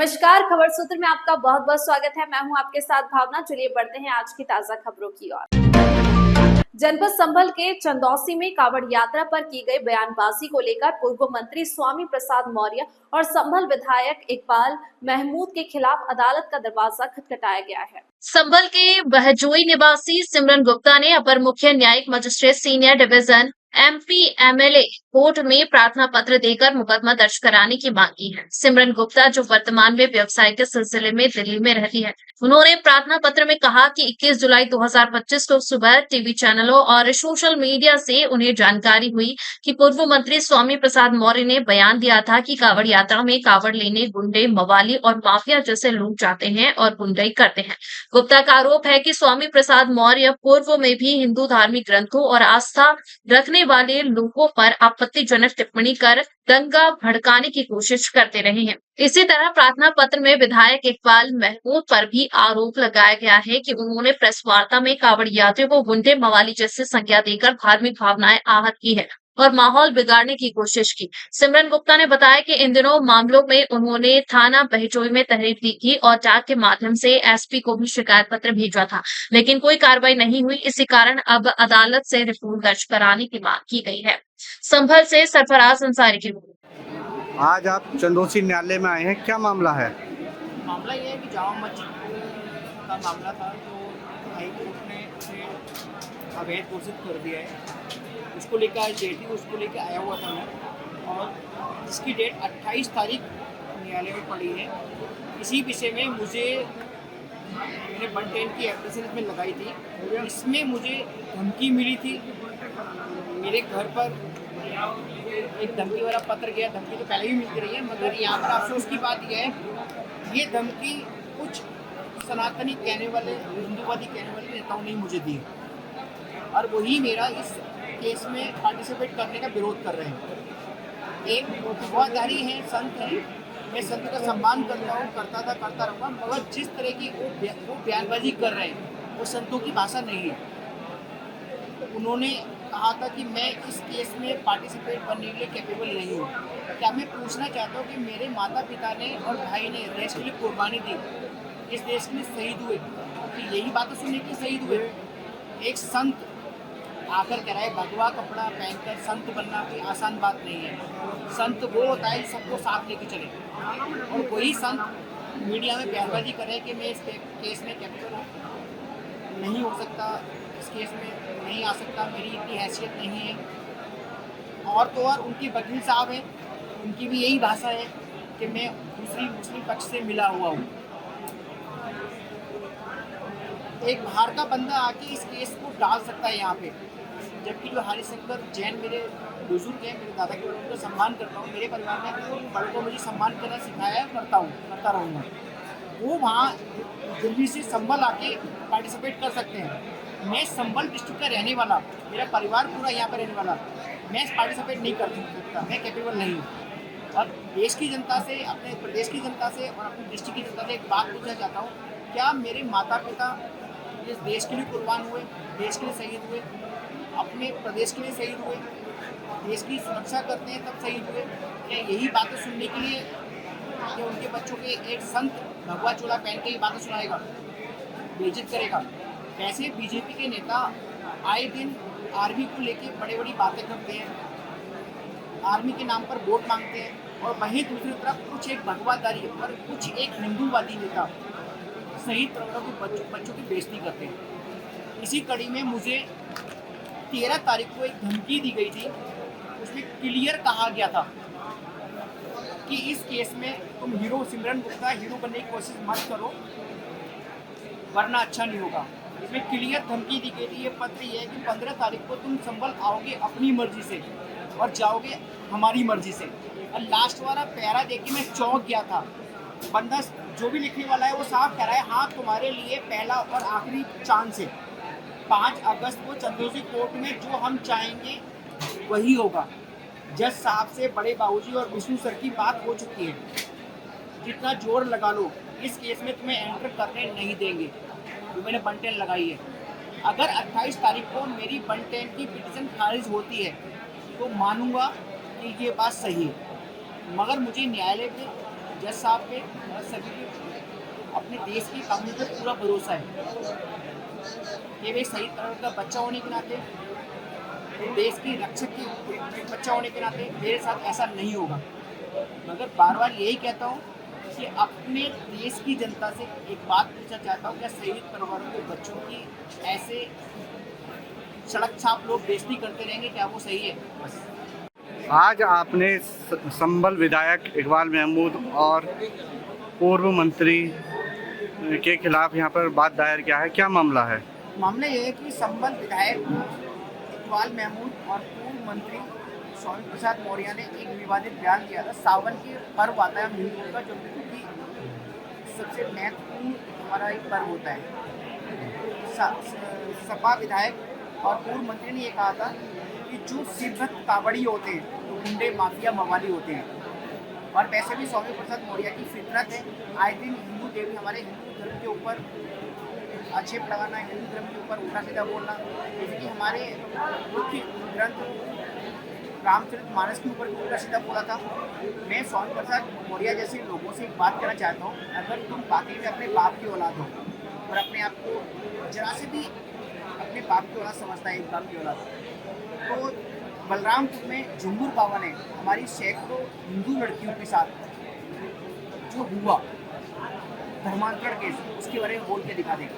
नमस्कार, खबर सूत्र में आपका बहुत बहुत स्वागत है। मैं हूं आपके साथ भावना। चलिए बढ़ते हैं आज की ताजा खबरों की ओर। जनपद संभल के चंदौसी में कांवड़ यात्रा पर की गई बयानबाजी को लेकर पूर्व मंत्री स्वामी प्रसाद मौर्य और संभल विधायक इकबाल महमूद के खिलाफ अदालत का दरवाजा खटखटाया गया है। संभल के बहजोई निवासी सिमरन गुप्ता ने अपर मुख्य न्यायिक magistrate senior division MP MLA court में प्रार्थना पत्र देकर मुकदमा दर्ज कराने की मांग की है। सिमरन गुप्ता, जो वर्तमान में व्यवसाय के सिलसिले में दिल्ली में रहती है, उन्होंने प्रार्थना पत्र में कहा कि 21 जुलाई 2025 को सुबह टीवी चैनलों और सोशल मीडिया से उन्हें जानकारी हुई कि पूर्व मंत्री स्वामी प्रसाद मौर्य ने बयान दिया था कि कांवड़ यात्रा में कांवड़ लेने गुंडे, मवाली और माफिया जैसे लोग जाते हैं और गुंडई करते हैं। गुप्ता का आरोप है कि स्वामी प्रसाद मौर्य पूर्व में भी हिंदू धार्मिक ग्रंथों और आस्था रखने वाले लोगों पर आपत्तिजनक टिप्पणी कर दंगा भड़काने की कोशिश करते रहे हैं। इसी तरह प्रार्थना पत्र में विधायक इकबाल महमूद पर भी आरोप लगाया गया है कि उन्होंने प्रेस वार्ता में कांवड़ यात्रियों को गुंडे, मवाली जैसे संज्ञा देकर धार्मिक भावनाएं आहत की है और माहौल बिगाड़ने की कोशिश की। सिमरन गुप्ता ने बताया कि इन दिनों मामलों में उन्होंने थाना बहजोई में तहरीर दी थी और डाक के माध्यम से SP को भी शिकायत पत्र भेजा था, लेकिन कोई कार्रवाई नहीं हुई। इसी कारण अब अदालत से रिपोर्ट दर्ज कराने की मांग की गई है। संभल से सरफराज अंसारी की रिपोर्ट। आज आप चंदौसी न्यायालय में आए हैं, क्या मामला है? मामला ये है कि जामा मस्जिद का मामला था जो हाई कोर्ट ने उसे अवैध घोषित कर दिया है। उसको लेकर आज डेट थी, उसको लेकर आया हुआ था मैं, और जिसकी डेट 28 तारीख न्यायालय में पड़ी है। इसी विषय में मुझे मैंने 110 की एप्लीकेशन में लगाई थी। इसमें मुझे धमकी मिली थी। मेरे घर पर एक धमकी वाला पत्र गया। धमकी तो पहले ही मिलती रही है, मगर यहाँ पर अफसोस की बात यह है, ये धमकी कुछ सनातनी कहने वाले, हिंदूवादी कहने वाले नेताओं ने मुझे दी, और वही मेरा इस केस में पार्टिसिपेट करने का विरोध कर रहे हैं। एक भगवाधारी हैं, संत हैं, मैं संत का सम्मान करता हूँ, करता रहूँगा, मगर जिस तरह की वो बयानबाजी कर रहे हैं वो संतों की भाषा नहीं है। उन्होंने कहा था कि मैं इस केस में पार्टिसिपेट बनने के लिए कैपेबल नहीं हूँ। क्या मैं पूछना चाहता हूँ कि मेरे माता पिता ने और भाई ने देश के लिए कुर्बानी दी, इस देश के लिए शहीद हुए, तो यही बातें सुनने के शहीद हुए। एक संत आकर कह रहा है भगवा कपड़ा पहनकर संत बनना कोई आसान बात नहीं है। संत वो होता है सबको साथ लेके चले, और वही संत मीडिया में बयानबाजी कर रहे हैं कि मैं इस केस में कैपेबल हूँ, नहीं हो सकता, इस केस में नहीं आ सकता, मेरी इतनी हैसियत नहीं है। और तो और उनके वकील साहब हैं, उनकी भी यही भाषा है कि मैं दूसरी मुस्लिम पक्ष से मिला हुआ हूँ। एक बाहर का बंदा आके इस केस को डाल सकता है यहाँ पे, जबकि जो हरिशंकर जैन मेरे बुजुर्ग हैं, मेरे दादा के उनको सम्मान करता हूँ, मेरे परिवार में बड़ों को मुझे सम्मान करना सिखाया है, करता रहूँगा। वो वहाँ दिल्ली से संभल आके पार्टिसिपेट कर सकते हैं। मैं संभल डिस्ट्रिक्ट का रहने वाला, मेरा परिवार पूरा यहाँ पर रहने वाला, मैं पार्टिसिपेट नहीं कर सकता, मैं कैपेबल नहीं हूँ। और देश की जनता से, अपने प्रदेश की जनता से और अपने डिस्ट्रिक्ट की जनता से एक बात पूछना चाहता हूँ, क्या मेरे माता पिता इस देश के लिए कुर्बान हुए, देश के लिए शहीद हुए, अपने प्रदेश के लिए शहीद हुए, देश की सुरक्षा करते हैं तब शहीद हुए? क्या यही बातें सुनने के लिए कि उनके बच्चों के एक संत भगवा चोला पहन के ये बातें सुनाएगा, बेइज्जत करेगा? वैसे बीजेपी के नेता आए दिन आर्मी को लेके बड़ी बातें करते हैं, आर्मी के नाम पर वोट मांगते हैं, और वहीं दूसरी तरफ कुछ एक भगवाधारी और कुछ एक हिंदूवादी नेता शहीद परिवारों के बच्चों की बेइज्जती करते हैं। इसी कड़ी में मुझे 13 तारीख को एक धमकी दी गई थी। उसमें क्लियर कहा गया था कि इस केस में तुम हीरो सिमरन गुप्ता हीरो बनने की कोशिश मत करो, वरना अच्छा नहीं होगा। इसमें क्लियर धमकी दी गई थी। ये पत्र ये है कि 15 तारीख को तुम संभल आओगे अपनी मर्जी से और जाओगे हमारी मर्जी से। और लास्ट वाला पैरा देख के मैं चौंक गया था। बंदा जो भी लिखने वाला है वो साफ कह रहा है, हाँ तुम्हारे लिए पहला और आखिरी चांस है। 5 अगस्त को चंदौसी कोर्ट में जो हम चाहेंगे वही होगा। जज साहब से बड़े बाबूजी और विष्णु सर की बात हो चुकी है। जितना जोर लगा लो, इस केस में तुम्हें एंटर करने नहीं देंगे। जो मैंने 110 लगाई है, अगर 28 तारीख को मेरी 110 की पिटीशन खारिज होती है तो मानूंगा कि ये बात सही है, मगर मुझे न्यायालय में जज साहब पे और सभी के अपने देश के कानून पर पूरा भरोसा है कि वे सही तरह का बच्चा होने के नाते, देश की रक्षक की एक बच्चा होने के नाते मेरे साथ ऐसा नहीं होगा। मगर बार बार यही कहता हूँ कि अपने देश की जनता से एक बात पूछना चाहता हूँ, क्या शहीद परिवारों के बच्चों की ऐसे सड़क छाप लोग बेइज्जती करते रहेंगे, क्या वो सही है? बस। आज आपने संभल विधायक इकबाल महमूद और पूर्व मंत्री के खिलाफ यहाँ पर बात दायर किया है, क्या मामला है? मामला ये है कि संबल विधायक इकबाल महमूद और पूर्व मंत्री स्वामी प्रसाद मौर्य ने एक विवादित बयान दिया था। सावन के पर्व आता है हम हिंदुओं का, जो कि सबसे महत्वपूर्ण हमारा एक पर्व होता है। सपा विधायक और पूर्व मंत्री ने ये कहा था कि जो शिवभक्त कावड़ी होते हैं, जो गुंडे माफिया मवाली होते हैं, और वैसे भी स्वामी प्रसाद मौर्य की फितरत है आए दिन हिंदू देवी हमारे हिंदू धर्म के ऊपर आक्षेप लगाना, हिंदू धर्म के ऊपर उल्टा सीधा बोलना। जैसे कि हमारे मुख्य ग्रंथ रामचरितमानस के ऊपर भी उल्टा सीधा बोला था। मैं स्वामी प्रसाद मौर्य जैसे लोगों से एक बात कहना चाहता हूँ, अगर तुम वाकई में अपने बाप की औलाद हो और अपने आप को जरा से भी अपने बाप की औलाद समझता है, एक बाप की औलाद, तो बलरामपुर में झुंझुनू पावन है, हमारी सैकड़ों हिंदू लड़कियों के साथ जो हुआ धर्मांतरण केस, उसके बारे में बोल के दिखा देगा।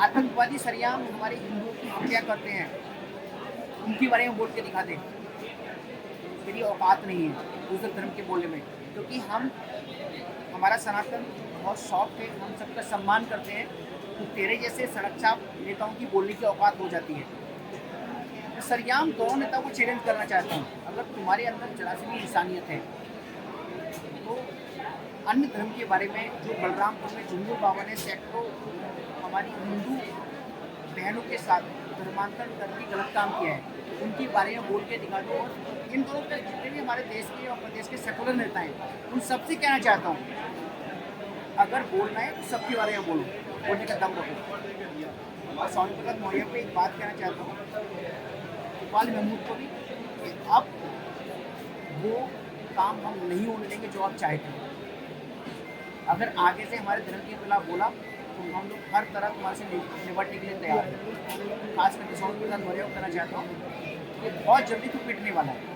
आतंकवादी सरेआम हमारे हिंदुओं की हत्या करते हैं, उनके बारे में बोल के दिखा दे। मेरी औकात नहीं है दूसरे धर्म के बोलने में, क्योंकि हमारा सनातन बहुत सॉफ्ट है, हम सबका सम्मान करते हैं। तो तेरे जैसे सड़क छाप नेताओं की बोलने की औकात हो जाती है। तो सरेआम दोनों नेताओं को चैलेंज करना चाहता हूँ, अगर तुम्हारे अंदर जरा सी भी इंसानियत है तो अन्य धर्म के बारे में, जो बलरामपुर में झुंझुनू बाबा ने सैकड़ों हमारी हिंदू बहनों के साथ धर्मांतरण करके गलत काम किया है, उनके बारे में बोल के दिखा दो। और इन दोनों के जितने भी हमारे देश के और प्रदेश के सेकुलर नेता हैं, उन सबसे कहना चाहता हूँ, अगर बोलना है तो सबके बारे में बोलो, बोलने का दम रखो। और स्वामी प्रसाद मौर्य पे एक बात कहना चाहता हूँ, इकबाल महमूद को भी, कि अब वो काम हम नहीं होने देंगे जो आप चाहते हैं। अगर आगे से हमारे धर्म के खिलाफ बोला तो हम लोग हर तरह तुम्हारे से निपटने के लिए तैयार हैं। खास करके स्वामी प्रसाद मौर्य को कहना चाहता हूँ कि बहुत जल्दी तो पिटने वाला है।